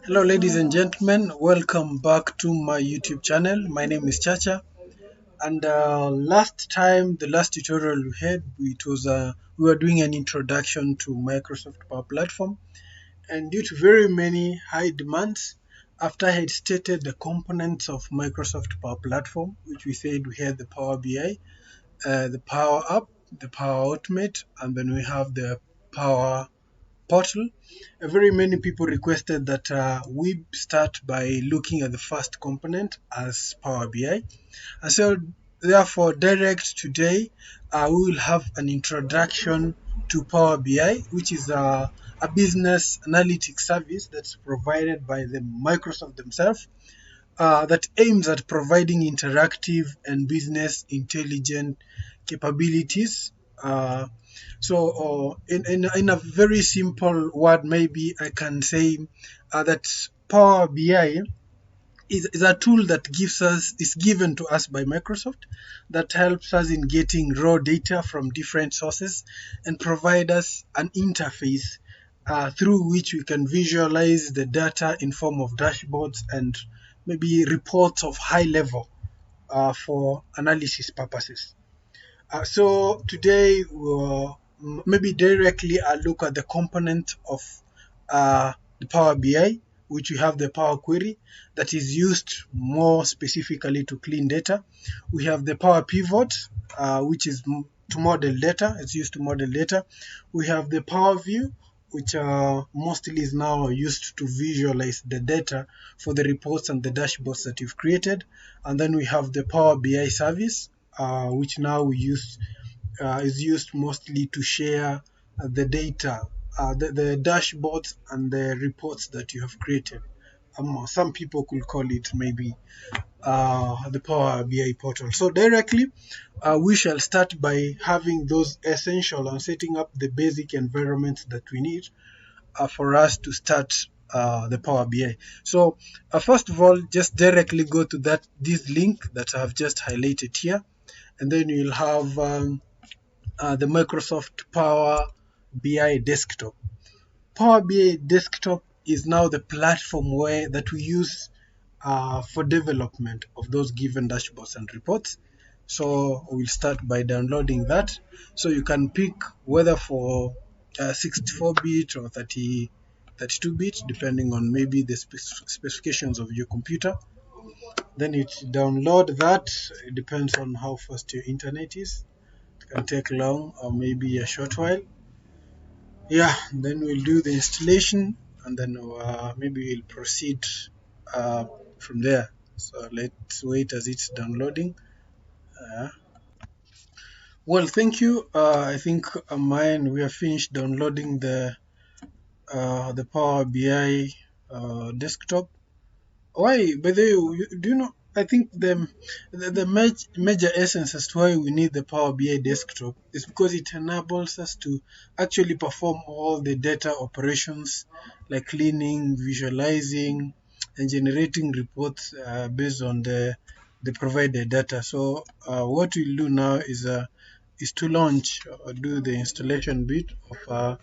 Hello, ladies and gentlemen. Welcome back to my YouTube channel. My name is Chacha, and last time, the last tutorial we had, we were doing an introduction to Microsoft Power Platform, and due to very many high demands, after I had stated the components of Microsoft Power Platform, which we said we had the Power BI, the Power Up, the Power Automate, and then we have the Power portal. Very many people requested that we start by looking at the first component as Power BI. And so, therefore, direct today, we will have an introduction to Power BI, which is a business analytics service that's provided by the Microsoft themselves that aims at providing interactive and business intelligent capabilities. In a very simple word, maybe I can say that Power BI is a tool that is given to us by Microsoft that helps us in getting raw data from different sources and provide us an interface through which we can visualize the data in form of dashboards and maybe reports of high level for analysis purposes. So today we'll maybe directly look at the component of the Power BI, which we have the Power Query that is used more specifically to clean data. We have the Power Pivot, which is to model data. It's used to model data. We have the Power View, which mostly is now used to visualize the data for the reports and the dashboards that you've created. And then we have the Power BI service, which now we use is used mostly to share the data, the dashboards and the reports that you have created. Some people could call it maybe the Power BI portal. So directly, we shall start by having those essential and setting up the basic environment that we need for us to start the Power BI. So first of all, just directly go to this link that I have just highlighted here, and then you'll have the Microsoft Power BI desktop. Power BI desktop is now the platform that we use for development of those given dashboards and reports. So we'll start by downloading that. So you can pick whether for 64-bit or 32-bit, depending on maybe the specifications of your computer. Then it download that. It depends on how fast your internet is. It can take long or maybe a short while. Yeah, then we'll do the installation, and then maybe we'll proceed uh, from there. So let's wait as it's downloading. Uh, well, thank you. I think mine, we have finished downloading the Power BI desktop. Why? By the way, do you know? I think the major essence as to why we need the Power BI desktop is because it enables us to actually perform all the data operations like cleaning, visualizing, and generating reports based on the provided data. So what we'll do now is to launch or do the installation bit of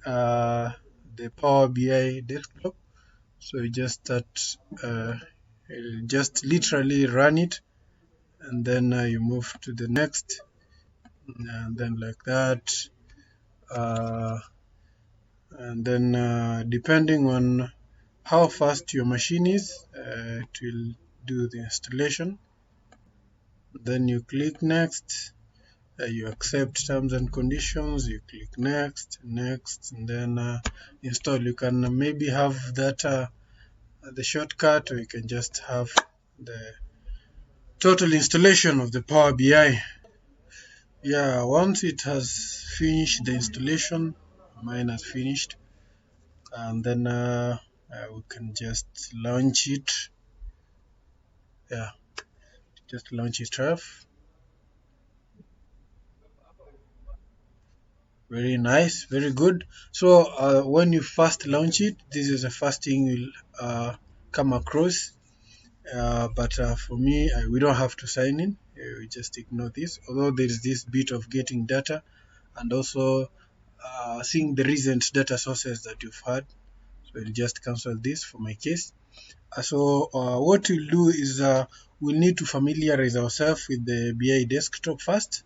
the Power BI desktop. So you just start, you just literally run it, and then you move to the next, and then like that. Uh, and then depending on how fast your machine is, it will do the installation. Then you click next. You accept terms and conditions. You click next, next, and then install. You can maybe have that the shortcut, or you can just have the total installation of the Power BI. Yeah, once it has finished the installation, mine has finished, and then we can just launch it. Yeah, just launch it off. Very nice, very good. So when you first launch it, this is the first thing you'll come across. But for me, we don't have to sign in. We just ignore this. Although there is this bit of getting data and also seeing the recent data sources that you've had. So I'll just cancel this for my case. So what we'll do is we'll need to familiarize ourselves with the BI desktop first.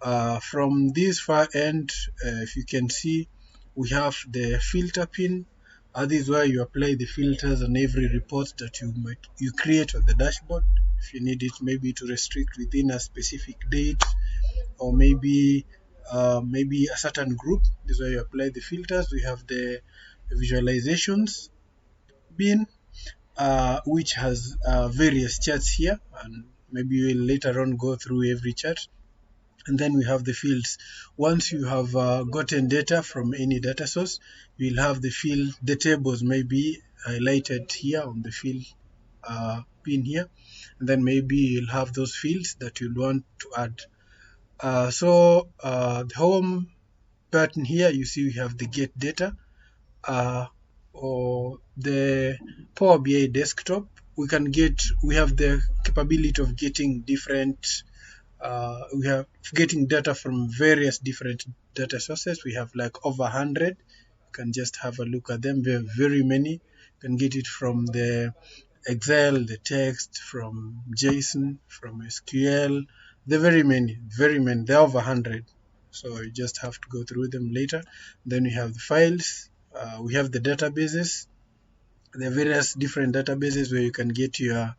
From this far end, if you can see, we have the filter pin. This is where you apply the filters on every report that you create on the dashboard. If you need it maybe to restrict within a specific date, or maybe a certain group, this is where you apply the filters. We have the visualizations bin, which has various charts here, and maybe we'll later on go through every chart. And then we have the fields. Once you have gotten data from any data source, you'll have the tables maybe highlighted here on the field pin here, and then maybe you'll have those fields that you'll want to add. The home button here, you see we have the get data, or the Power BI desktop. We have the capability of getting different we have getting data from various different data sources. We have like over 100. You can just have a look at them. We have very many. You can get it from the Excel, the text, from JSON, from SQL. They're very many, very many. They're over 100. So you just have to go through them later. Then we have the files. We have the databases. There are various different databases where you can get your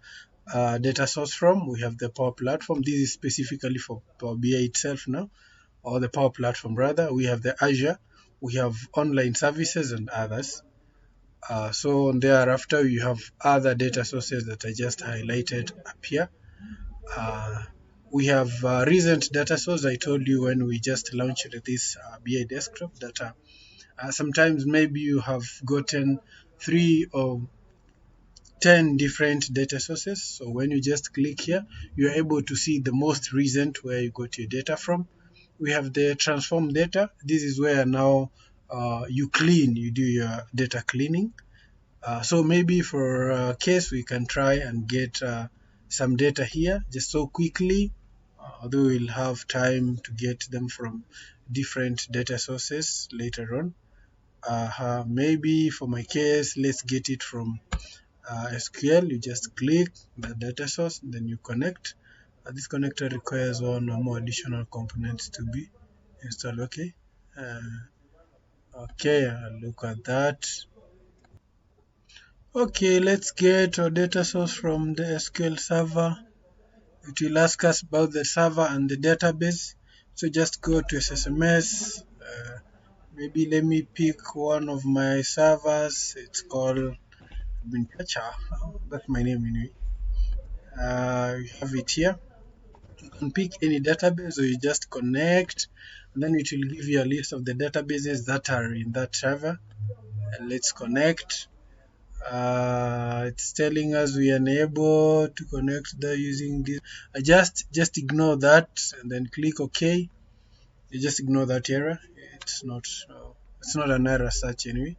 data source from. We have the Power Platform. This is specifically for Power BI itself now, or the Power Platform rather. We have the Azure. We have online services and others. So thereafter, you have other data sources that I just highlighted up here. We have recent data source. I told you when we just launched this BI desktop that sometimes maybe you have gotten 3 or 10 different data sources. So when you just click here, you're able to see the most recent where you got your data from. We have the transform data. This is where now you do your data cleaning. So maybe for a case, we can try and get some data here just so quickly, although we'll have time to get them from different data sources later on. Maybe for my case, let's get it from SQL. You just click the data source, then you connect. This connector requires one or more additional components to be installed. Okay, I'll look at that. Okay, let's get our data source from the SQL server. It will ask us about the server and the database. So just go to SSMS. Maybe let me pick one of my servers. It's called Binchacha. That's my name anyway. You have it here. You can pick any database, or you just connect, and then it will give you a list of the databases that are in that server. And let's connect. It's telling us we are unable to connect there using this. Just ignore that and then click OK. You just ignore that error. It's not an error such anyway.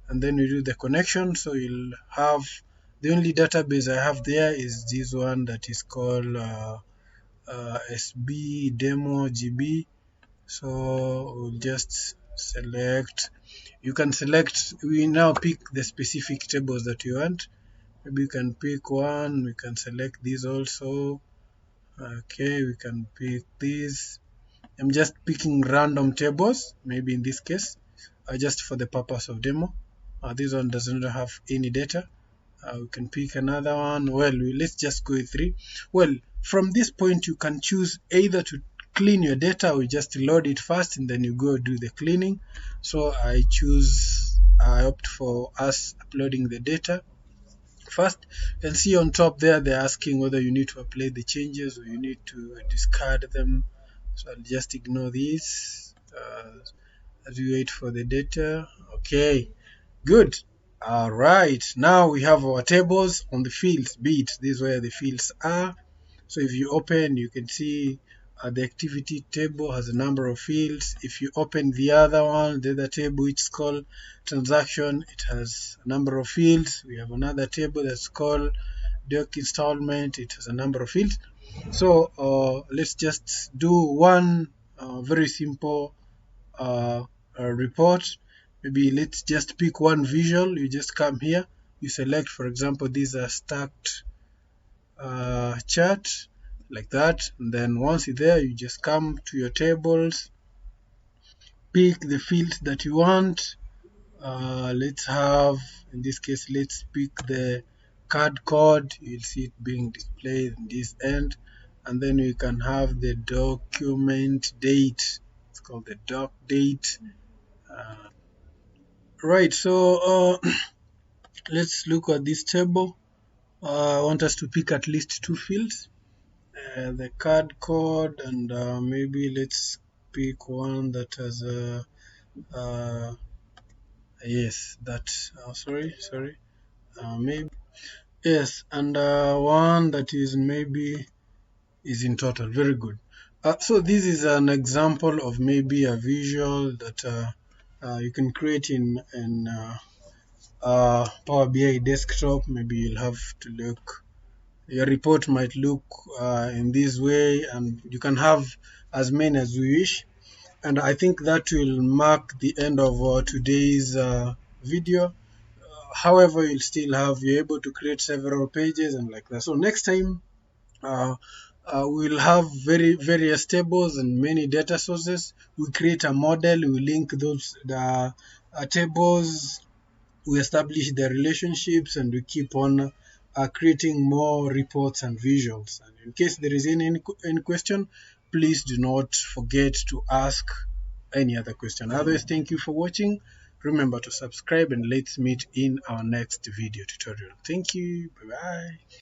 And then we do the connection. So you'll have the only database I have there is this one that is called SB demo GB. So we'll just select. You can select. We now pick the specific tables that you want. Maybe you can pick one. We can select these also. Okay, we can pick these. I'm just picking random tables. Maybe in this case, just for the purpose of demo. This one doesn't have any data. We can pick another one. Well, let's just go with 3. Well, from this point, you can choose either to clean your data or just load it first and then you go do the cleaning. So I opt for us uploading the data first. You can see on top there, they're asking whether you need to apply the changes or you need to discard them. So I'll just ignore these as we wait for the data. Okay. Good. All right. Now we have our tables on the fields. This is where the fields are. So if you open, you can see the activity table has a number of fields. If you open the other table, which is called transaction, it has a number of fields. We have another table that's called doc installment. It has a number of fields. So let's just do one very simple report. Maybe let's just pick one visual. You just come here, you select, for example, these are stacked chart like that. And then once you're there, you just come to your tables, pick the fields that you want. Let's have, in this case, let's pick the card code. You'll see it being displayed in this end. And then we can have the document date. It's called the doc date. Right, so let's look at this table. I want us to pick at least two fields, the card code, and maybe let's pick one that has a yes, that sorry, maybe yes, and one that is maybe is in total. Very good. So this is an example of maybe a visual that you can create in Power BI desktop. Maybe you'll have to look. Your report might look in this way, and you can have as many as you wish. And I think that will mark the end of today's video. However, you're able to create several pages and like that. So next time, uh, we'll have various tables and many data sources. We create a model, we link those the tables, we establish the relationships, and we keep on creating more reports and visuals. And in case there is any question, please do not forget to ask any other question. Otherwise, thank you for watching. Remember to subscribe, and let's meet in our next video tutorial. Thank you. Bye bye.